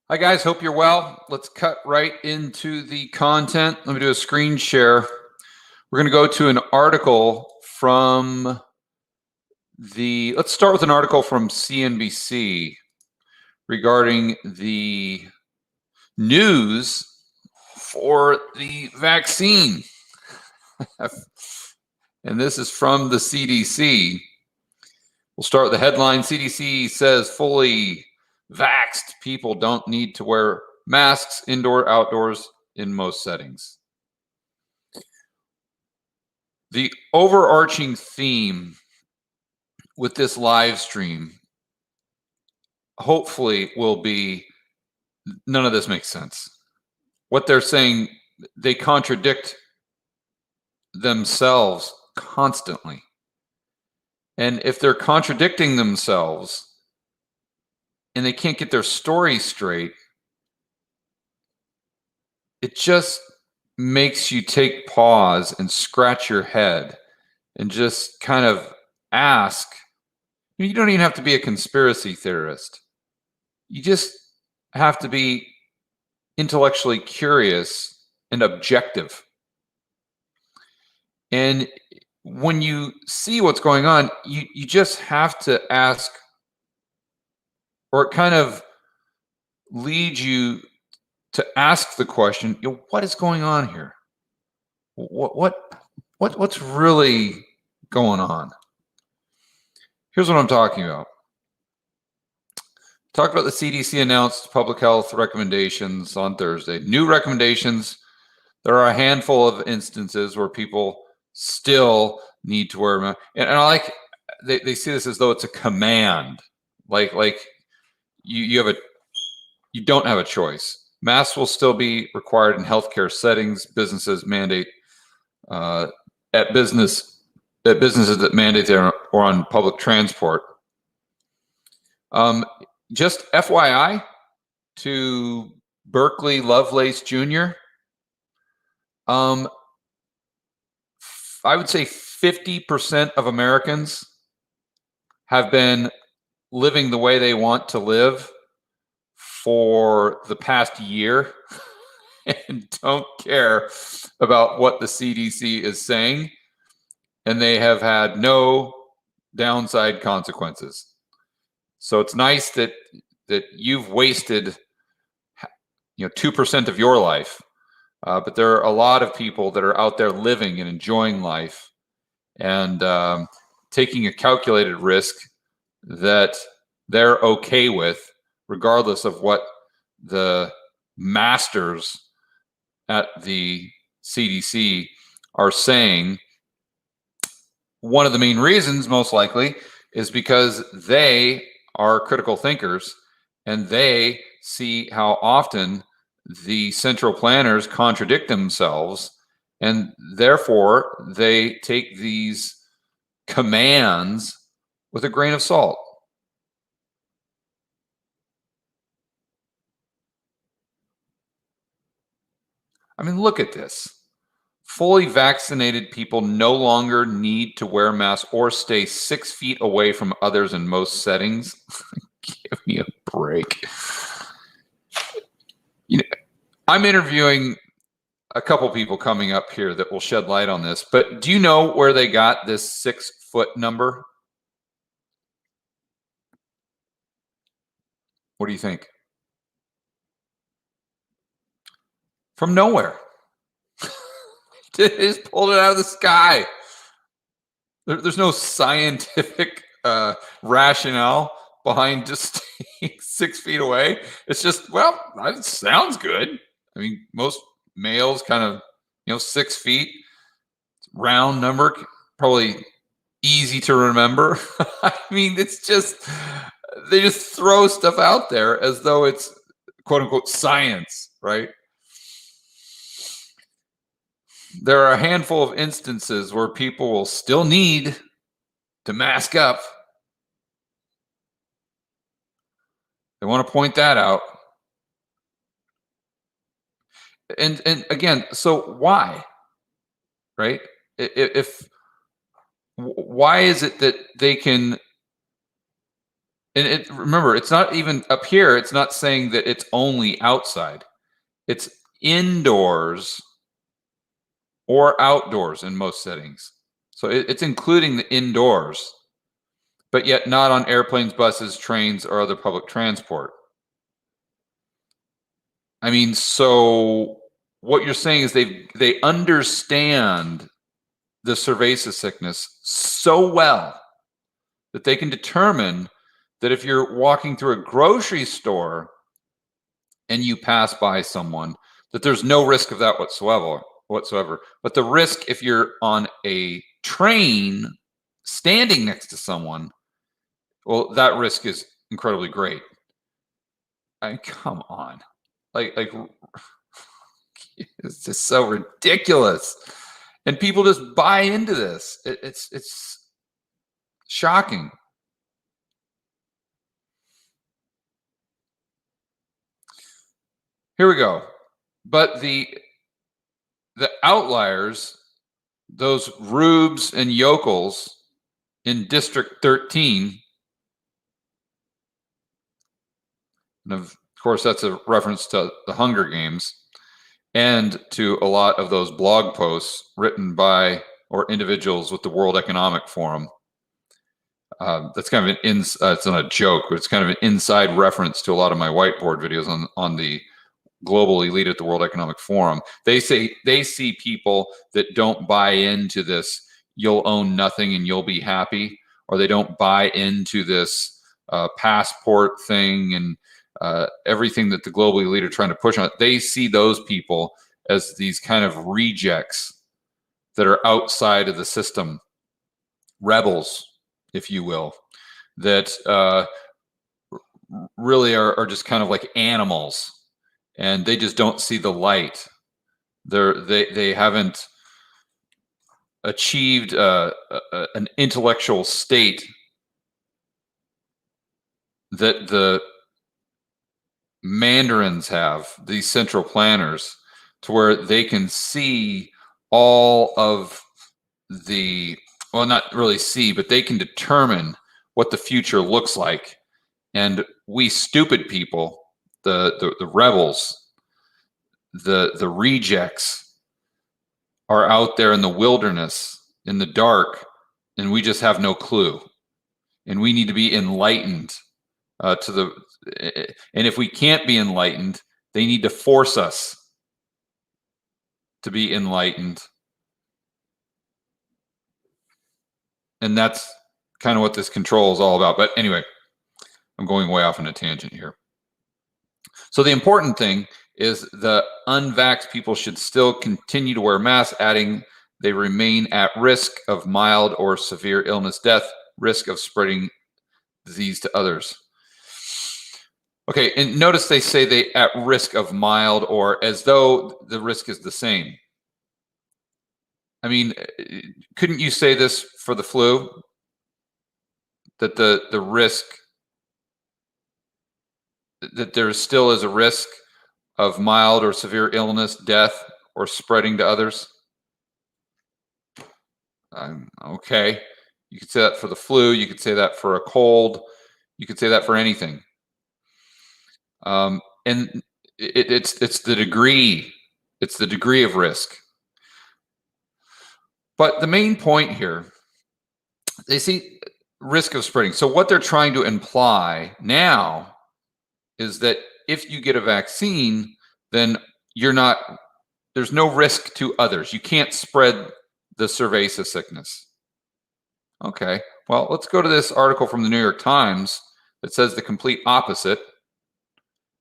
Hi guys, hope you're well. Let's cut right into the content. Let me do a screen share. We're going to go to an article from let's start with an article from CNBC regarding the news for the vaccine. And this is from the CDC. We'll start with the headline. CDC says fully vaxxed people don't need to wear masks indoor, outdoors in most settings. The overarching theme with this live stream hopefully will be none of this makes sense. What they're saying, they contradict themselves constantly. And if they're contradicting themselves and they can't get their story straight, it just makes you take pause and scratch your head and just kind of ask. You don't even have to be a conspiracy theorist. You just have to be intellectually curious and objective. And when you see what's going on, you just have to ask, or it kind of leads you to ask the question, what is going on here? What's really going on? Here's what I'm talking about. Talked about the CDC announced public health recommendations on Thursday. New recommendations. There are a handful of instances where people still need to wear masks. And I like, they see this as though it's a command. Like you don't have a choice. Masks will still be required in healthcare settings. Businesses mandate at businesses that mandate them, or on public transport. Just FYI to Berkeley Lovelace Jr., I would say 50% of Americans have been living the way they want to live for the past year and don't care about what the CDC is saying, and they have had no downside consequences. So it's nice that you've wasted 2% of your life, but there are a lot of people that are out there living and enjoying life and taking a calculated risk that they're okay with, regardless of what the masters at the CDC are saying. One of the main reasons, most likely, is because they are critical thinkers and they see how often the central planners contradict themselves, and therefore they take these commands with a grain of salt. I mean, look at this. Fully vaccinated people no longer need to wear masks or stay 6 feet away from others in most settings. Give me a break. I'm interviewing a couple people coming up here that will shed light on this, but do you know where they got this 6 foot number? What do you think? From nowhere. They just pulled it out of the sky. There's no scientific rationale behind just staying 6 feet away. It's just, well, that sounds good. I mean, most males kind of, 6 feet, round number, probably easy to remember. I mean, it's just, they just throw stuff out there as though it's quote unquote science, right? There are a handful of instances where people will still need to mask up. They want to point that out. And again, so why? Right? Why is it that they can And remember, it's not even up here. It's not saying that it's only outside. It's indoors or outdoors in most settings. So it's including the indoors, but yet not on airplanes, buses, trains, or other public transport. I mean, so what you're saying is they understand the cerveza sickness so well that they can determine that if you're walking through a grocery store and you pass by someone, that there's no risk of that whatsoever. But the risk if you're on a train standing next to someone, well, that risk is incredibly great. I mean, come on. Like it's just so ridiculous. And people just buy into this. It's shocking. Here we go. But the outliers, those rubes and yokels in District 13, and of course that's a reference to the Hunger Games and to a lot of those blog posts written by or individuals with the World Economic Forum. That's kind of it's not a joke, but it's kind of an inside reference to a lot of my whiteboard videos on the global elite at the World Economic Forum. They say they see people that don't buy into this you'll own nothing and you'll be happy, or they don't buy into this passport thing and everything that the global elite are trying to push on. They see those people as these kind of rejects that are outside of the system, rebels, if you will, that really are just kind of like animals. And they just don't see the light. They haven't achieved an intellectual state that the mandarins have, these central planners, to where they can see all of the, well, not really see, but they can determine what the future looks like. And we stupid people, the rebels, the rejects, are out there in the wilderness, in the dark, and we just have no clue. And we need to be enlightened and if we can't be enlightened, they need to force us to be enlightened. And that's kind of what this control is all about. But anyway, I'm going way off on a tangent here. So the important thing is the unvaxxed people should still continue to wear masks, adding they remain at risk of mild or severe illness, death, risk of spreading disease to others. Okay, and notice they say they at risk of mild, or as though the risk is the same. I mean, couldn't you say this for the flu? That the risk, that there still is a risk of mild or severe illness, death, or spreading to others? Okay, you could say that for the flu. You could say that for a cold. You could say that for anything. And it's the degree. It's the degree of risk. But the main point here, they see risk of spreading. So what they're trying to imply now is that if you get a vaccine, then there's no risk to others. You can't spread the cerveza sickness. Okay, well, let's go to this article from the New York Times that says the complete opposite.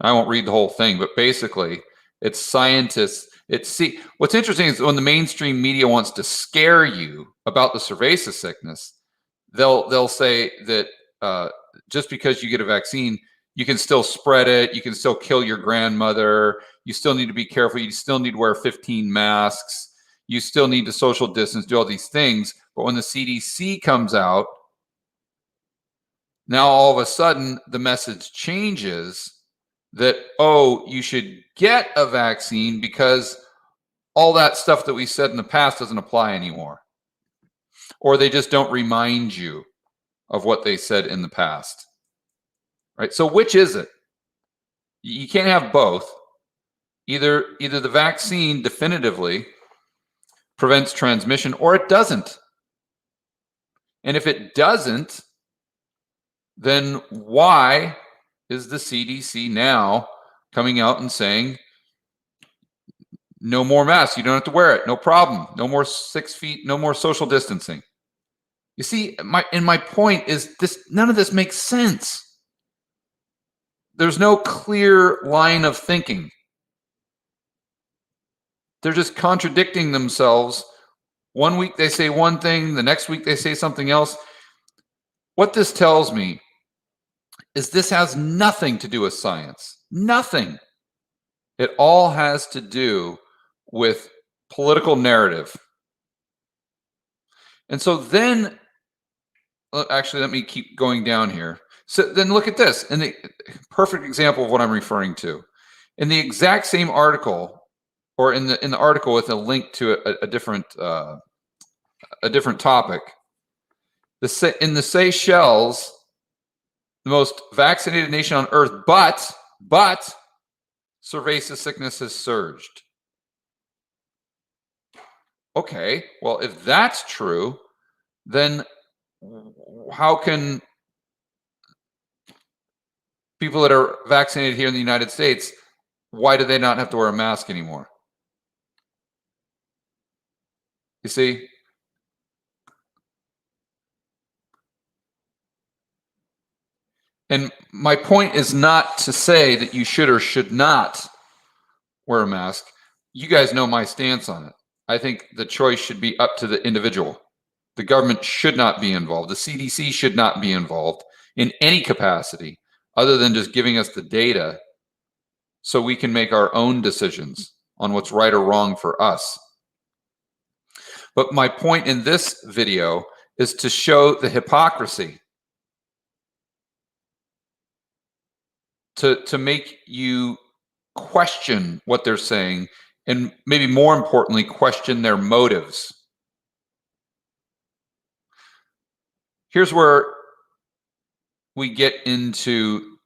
I won't read the whole thing, but basically it's scientists. What's interesting is when the mainstream media wants to scare you about the cerveza sickness, they'll say that just because you get a vaccine, you can still spread it. You can still kill your grandmother. You still need to be careful. You still need to wear 15 masks. You still need to social distance, do all these things. But when the CDC comes out, now all of a sudden the message changes that, oh, you should get a vaccine because all that stuff that we said in the past doesn't apply anymore. Or they just don't remind you of what they said in the past. right? So which is it? You can't have both. Either the vaccine definitively prevents transmission or it doesn't. And if it doesn't, then why is the CDC now coming out and saying, no more masks, you don't have to wear it, no problem, no more 6 feet, no more social distancing? You see, my point is this: none of this makes sense. There's no clear line of thinking. They're just contradicting themselves. One week they say one thing, the next week they say something else. What this tells me is this has nothing to do with science. Nothing. It all has to do with political narrative. And so then, actually, let me keep going down here. So then look at this, and the perfect example of what I'm referring to. In the exact same article, or in the article with a link to a different topic, in the Seychelles, the most vaccinated nation on earth, but cerveza sickness has surged. Okay, well, if that's true, then how can people that are vaccinated here in the United States, why do they not have to wear a mask anymore? You see? And my point is not to say that you should or should not wear a mask. You guys know my stance on it. I think the choice should be up to the individual. The government should not be involved. The CDC should not be involved in any capacity other than just giving us the data so we can make our own decisions on what's right or wrong for us. But my point in this video is to show the hypocrisy, to make you question what they're saying, and maybe more importantly, question their motives. Here's where we get into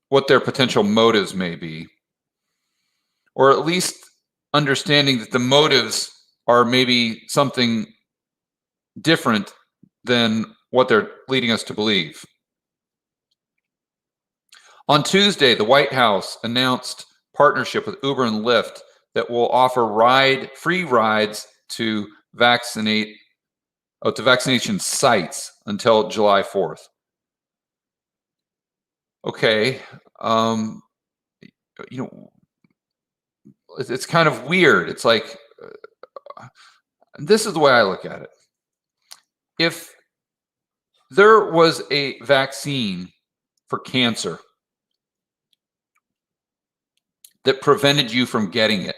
what their potential motives may be, or at least understanding that the motives are maybe something different than what they're leading us to believe. On Tuesday, the White House announced partnership with Uber and Lyft that will offer free rides to vaccination sites until July 4th. Okay, it's kind of weird. It's like, this is the way I look at it. If there was a vaccine for cancer that prevented you from getting it,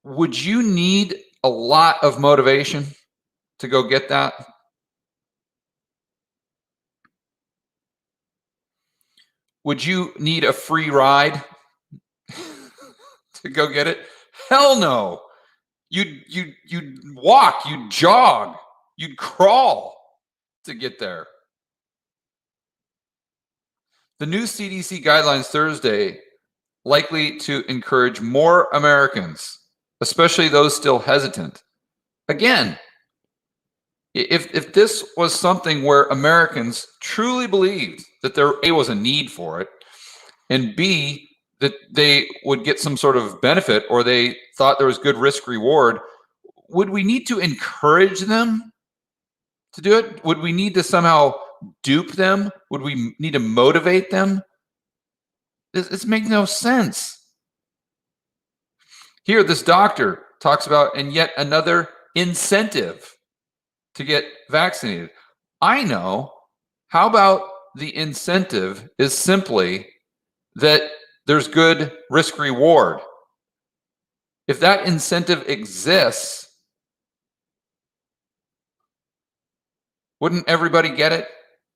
would you need a lot of motivation to go get that? Would you need a free ride to go get it? Hell no. You'd walk, you'd jog, you'd crawl to get there. The new CDC guidelines Thursday likely to encourage more Americans, especially those still hesitant. Again, if this was something where Americans truly believed that there A, was a need for it, and B, that they would get some sort of benefit, or they thought there was good risk reward, would we need to encourage them to do it? Would we need to somehow dupe them? Would we need to motivate them? This makes no sense. Here, this doctor talks about, and yet another incentive to get vaccinated. I know. How about the incentive is simply that there's good risk reward? If that incentive exists, wouldn't everybody get it?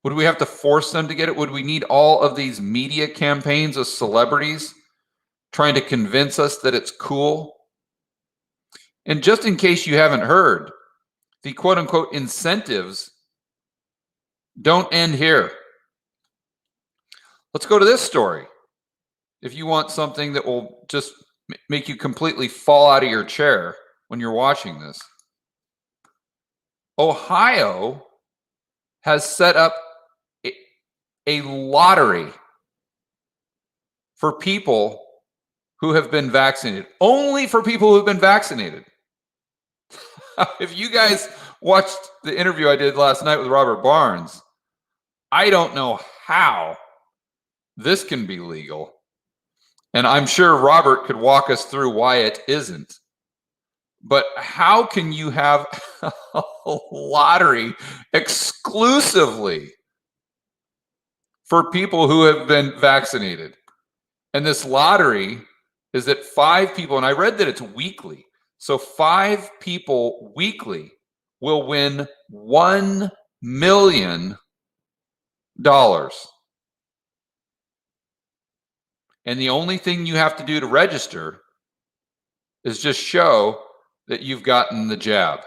Would we have to force them to get it? Would we need all of these media campaigns of celebrities trying to convince us that it's cool? And just in case you haven't heard, the quote unquote incentives don't end here. Let's go to this story. If you want something that will just make you completely fall out of your chair when you're watching this, Ohio has set up a lottery for people who have been vaccinated, only for people who have been vaccinated. If you guys watched the interview I did last night with Robert Barnes, I don't know how this can be legal. And I'm sure Robert could walk us through why it isn't. But how can you have a lottery exclusively for people who have been vaccinated? And this lottery is that 5 people, and I read that it's weekly. So 5 people weekly will win $1 million. And the only thing you have to do to register is just show that you've gotten the jab.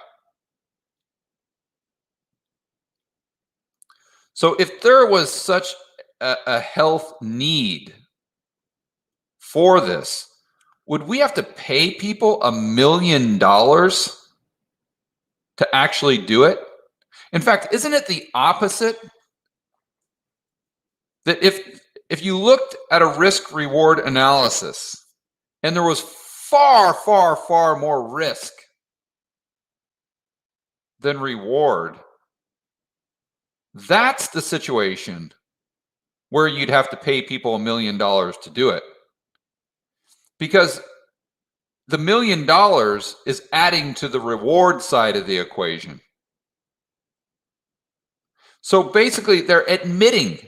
So if there was such a health need for this, would we have to pay people $1 million to actually do it? In fact, isn't it the opposite? That if you looked at a risk-reward analysis and there was far, far, far more risk than reward, that's the situation where you'd have to pay people $1 million to do it. Because the $1 million is adding to the reward side of the equation. So basically, they're admitting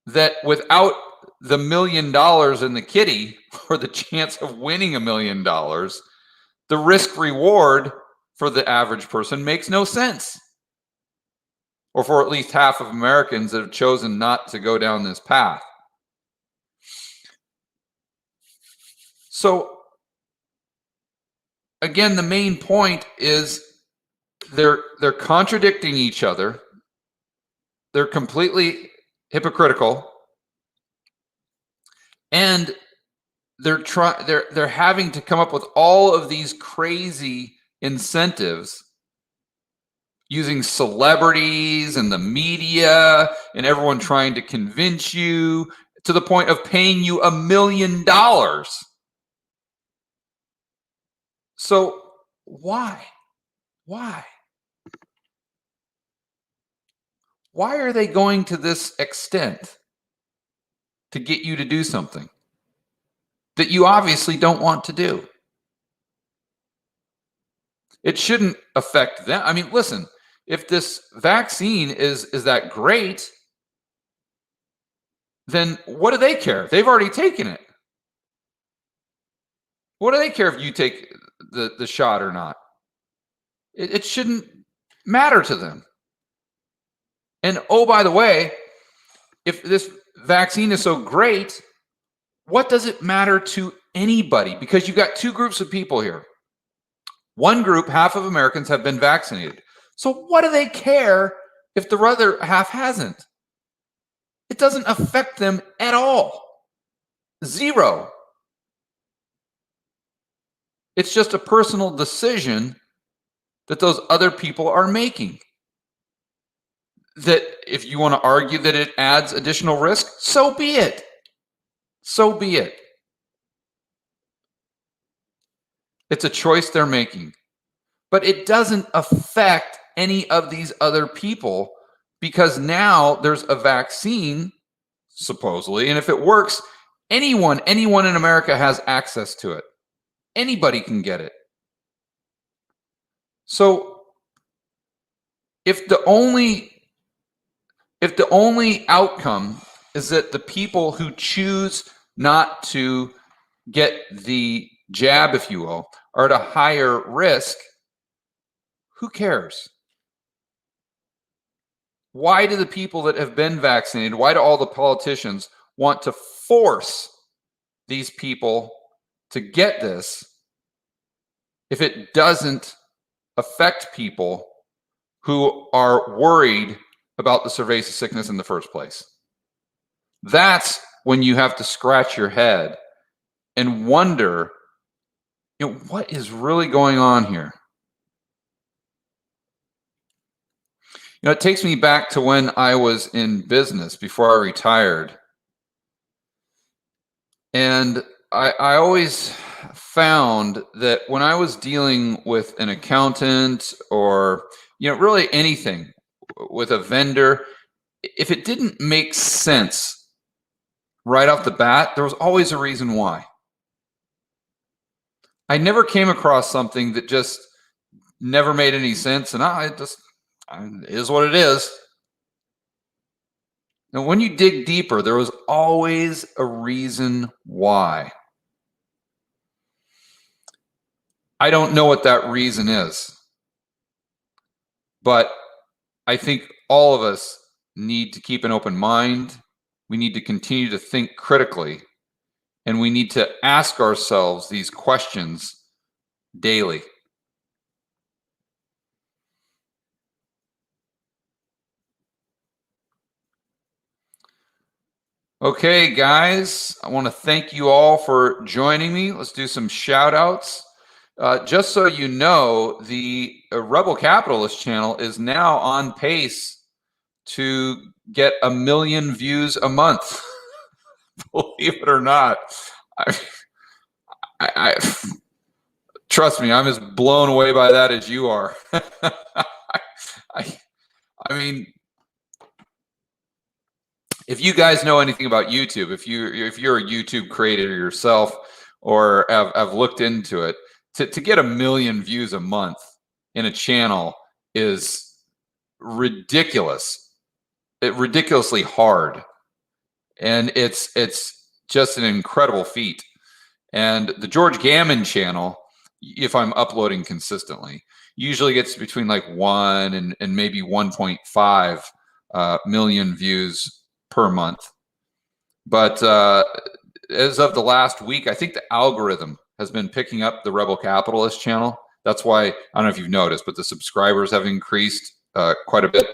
that without the $1 million in the kitty, or the chance of winning $1 million, the risk reward for the average person makes no sense. Or for at least half of Americans that have chosen not to go down this path. So again, the main point is they're contradicting each other. They're completely hypocritical, and they're having to come up with all of these crazy incentives using celebrities and the media and everyone trying to convince you, to the point of paying you $1 million. So why are they going to this extent to get you to do something that you obviously don't want to do? It shouldn't affect them. I mean, listen, if this vaccine is that great, then what do they care? They've already taken it. What do they care if you take the shot or not? It shouldn't matter to them. And oh, by the way, if this vaccine is so great, what does it matter to anybody? Because you've got 2 groups of people here. One group, half of Americans, have been vaccinated. So what do they care if the other half hasn't? It doesn't affect them at all. 0. It's just a personal decision that those other people are making. That if you want to argue that it adds additional risk, so be it. So be it. It's a choice they're making. But it doesn't affect any of these other people, because now there's a vaccine, supposedly, and if it works, anyone in America has access to it. Anybody can get it. So if the only outcome is that the people who choose not to get the jab, if you will, are at a higher risk, who cares? Why do the people that have been vaccinated, why do all the politicians want to force these people to get this if it doesn't affect people who are worried about the cerveza sickness in the first place? That's when you have to scratch your head and wonder, what is really going on here? It takes me back to when I was in business before I retired. And I always found that when I was dealing with an accountant or, really anything with a vendor, if it didn't make sense right off the bat, there was always a reason why. I never came across something that just never made any sense, and it is what it is. And when you dig deeper, there was always a reason why. I don't know what that reason is, but I think all of us need to keep an open mind. We need to continue to think critically, and we need to ask ourselves these questions daily. Okay, guys, I want to thank you all for joining me. Let's do some shout outs. Just so you know, the Rebel Capitalist channel is now on pace to get 1 million views a month. Believe it or not. I trust me, I'm as blown away by that as you are. I mean, if you guys know anything about YouTube, if you're a YouTube creator yourself or have looked into it, to get 1 million views a month in a channel is ridiculous. Ridiculously hard. And it's just an incredible feat. And the George Gammon channel, if I'm uploading consistently, usually gets between like 1 and maybe 1.5 million views per month. But as of the last week, I think the algorithm has been picking up the Rebel Capitalist channel. That's why, I don't know if you've noticed, but the subscribers have increased quite a bit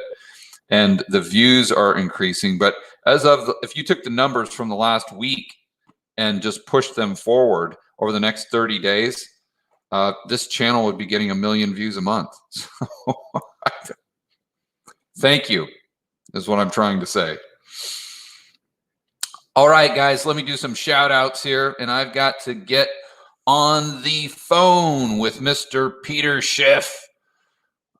and the views are increasing. But if you took the numbers from the last week and just pushed them forward over the next 30 days, this channel would be getting 1 million views a month. So, thank you, is what I'm trying to say. All right, guys, let me do some shout outs here. And I've got to get on the phone with Mr. Peter Schiff.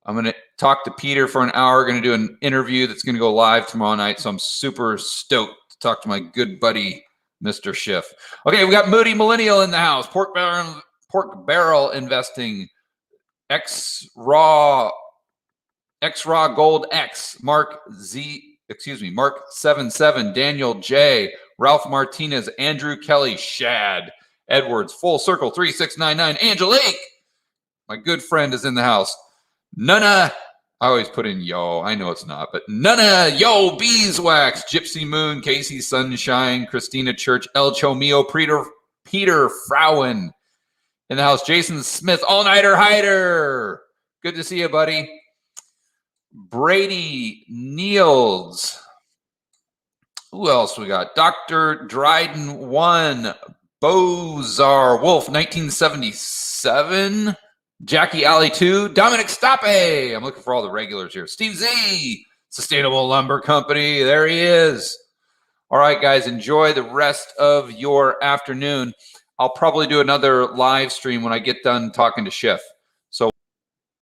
I'm going to talk to Peter for an hour. Going to do an interview that's going to go live tomorrow night. So I'm super stoked to talk to my good buddy, Mr. Schiff. Okay, we got Moody Millennial in the house. Pork Barrel Investing. X-Raw Gold X. Mark 77, Daniel J, Ralph Martinez, Andrew Kelly, Shad Edwards, Full Circle 3699, Angelique, my good friend, is in the house. Nana, I always put in yo, I know it's not, but Nana, yo, Beeswax, Gypsy Moon, Casey Sunshine, Christina Church, El Chomio, Peter Frauen in the house. Jason Smith, All-Nighter Hider, good to see you, buddy. Brady Niels. Who else we got? Dr. Dryden 1, Bozar Wolf 1977, Jackie Alley 2, Dominic Stape. I'm looking for all the regulars here. Steve Z, Sustainable Lumber Company. There he is. All right, guys, enjoy the rest of your afternoon. I'll probably do another live stream when I get done talking to Schiff.